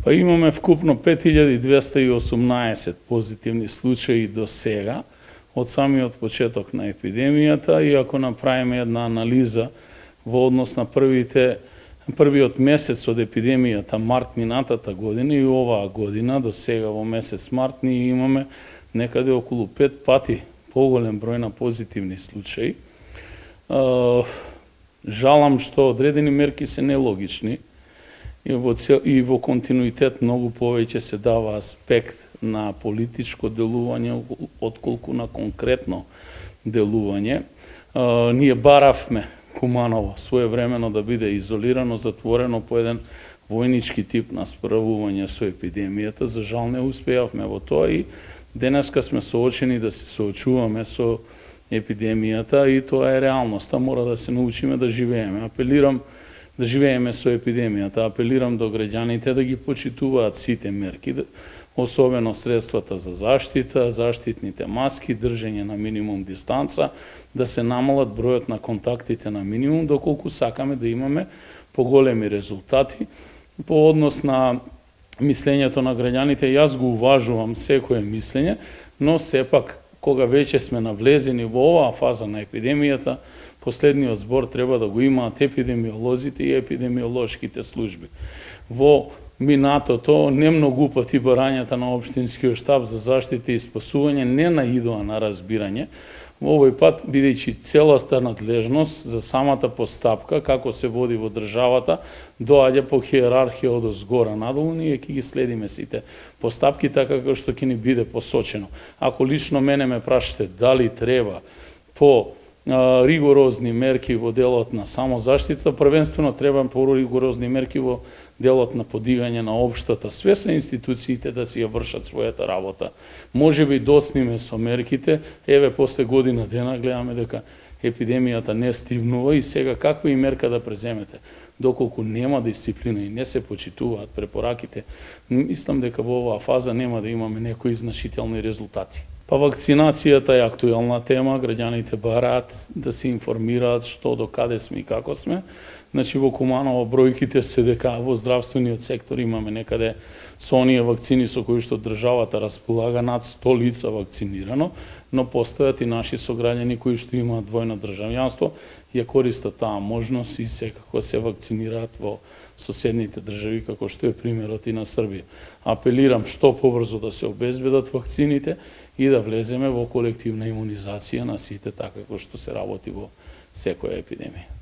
Па имаме вкупно 5218 позитивни случаи до сега, од самиот почеток на епидемијата, и ако направиме една анализа во однос на првиот месец од епидемијата, март минатата година и оваа година, до сега во месец март, ние имаме некаде околу 5 пати поголем број на позитивни случаи. Жалам што одредени мерки се нелогични и во континуитет многу повеќе се дава аспект на политичко делување отколку на конкретно делување. Ние баравме Куманово своевремено да биде изолирано, затворено по еден војнички тип на справување со епидемијата. За жал не успеавме во тоа и денеска сме соочени да се соочуваме со епидемијата и тоа е реалноста. Мора да се научиме да живееме. Апелирам да живееме со епидемијата. Апелирам до граѓаните да ги почитуваат сите мерки, особено средствата за заштита, заштитните маски, држење на минимум дистанца, да се намалат бројот на контактите на минимум, доколку сакаме да имаме поголеми резултати. По однос на мислењето на граѓаните, јас го уважувам секое мислење, но сепак, кога веќе сме навлезени во оваа фаза на епидемијата, последниот збор треба да го имаат епидемиолозите и епидемиолошките служби. Во минатото, не многу пати барањата на општинскиот штаб за заштита и спасување не наидоа на разбирање. Во овој пат, бидејќи целоста надлежност за самата постапка, како се води во државата, доаѓа по хиерархија од озгора надолу, ние ќе ги следиме сите постапки така како што ќе ни биде посочено. Ако лично мене ме прашате дали треба по ригорозни мерки во делот на самозаштита, првенствено треба по-ригорозни мерки во делот на подигање на општата свест, институциите да си ја вршат својата работа. Може би доцниме со мерките, еве после година дена гледаме дека епидемијата не стивнува и сега каква и мерка да преземете. Доколку нема дисциплина и не се почитуваат препораките, мислам дека во оваа фаза нема да имаме некои значителни резултати. Па вакцинацијата е актуелна тема, граѓаните бараат да се информираат што до каде сме и како сме. Значи во Куманово бројките се дека во здравствениот сектор имаме некаде со оние вакцини со кои што државата располага над 100 лица вакцинирано, но постојат и наши сограѓани кои што имаат двојно државјанство, ја користат таа можност и секако се вакцинираат во соседните држави, како што е примерот и на Србија. Апелирам што побрзо да се обезбедат вакцините и да влеземе во колективна имунизација на сите, така како што се работи во секоја епидемија.